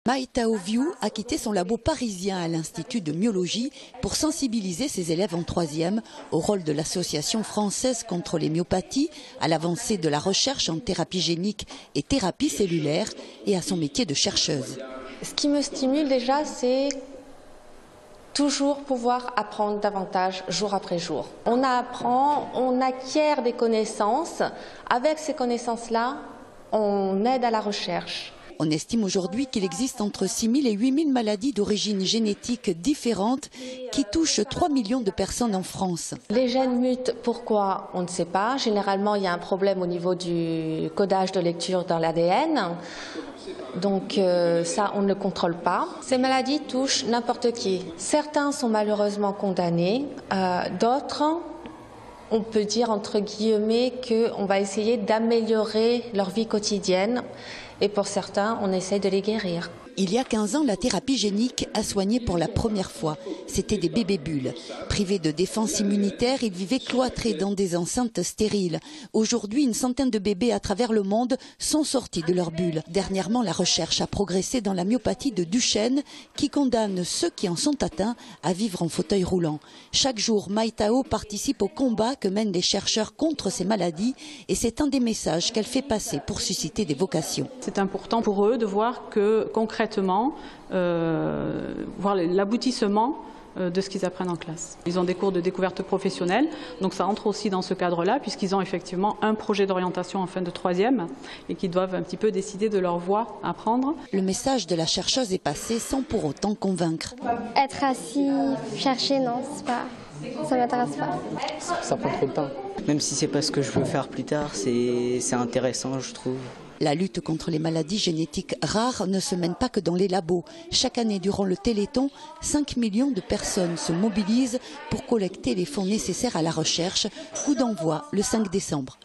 Maïtao Viu a quitté son labo parisien à l'Institut de myologie pour sensibiliser ses élèves en troisième au rôle de l'Association française contre les myopathies, à l'avancée de la recherche en thérapie génique et thérapie cellulaire et à son métier de chercheuse. Ce qui me stimule déjà, c'est toujours pouvoir apprendre davantage jour après jour. On apprend, on acquiert des connaissances. Avec ces connaissances-là, on aide à la recherche. On estime aujourd'hui qu'il existe entre 6 000 et 8 000 maladies d'origine génétique différentes qui touchent 3 millions de personnes en France. Les gènes mutent, pourquoi? On ne sait pas. Généralement, il y a un problème au niveau du codage de lecture dans l'ADN. Donc ça, on ne le contrôle pas. Ces maladies touchent n'importe qui. Certains sont malheureusement condamnés, d'autres, on peut dire entre guillemets qu'on va essayer d'améliorer leur vie quotidienne. Et pour certains, on essaie de les guérir. Il y a 15 ans, la thérapie génique a soigné pour la première fois. C'était des bébés bulles. Privés de défense immunitaire, ils vivaient cloîtrés dans des enceintes stériles. Aujourd'hui, une centaine de bébés à travers le monde sont sortis de leurs bulles. Dernièrement, la recherche a progressé dans la myopathie de Duchenne qui condamne ceux qui en sont atteints à vivre en fauteuil roulant. Chaque jour, Maïtao participe au combat que mènent les chercheurs contre ces maladies et c'est un des messages qu'elle fait passer pour susciter des vocations. C'est important pour eux de voir que concrètement, voir l'aboutissement de ce qu'ils apprennent en classe. Ils ont des cours de découverte professionnelle, donc ça entre aussi dans ce cadre-là, puisqu'ils ont effectivement un projet d'orientation en fin de troisième et qu'ils doivent un petit peu décider de leur voie à prendre. Le message de la chercheuse est passé sans pour autant convaincre. Être assis, chercher, non, ça m'intéresse pas. Ça prend trop de temps. Même si c'est pas ce que je veux faire plus tard, c'est intéressant, je trouve. La lutte contre les maladies génétiques rares ne se mène pas que dans les labos. Chaque année, durant le Téléthon, 5 millions de personnes se mobilisent pour collecter les fonds nécessaires à la recherche. Coup d'envoi le 5 décembre.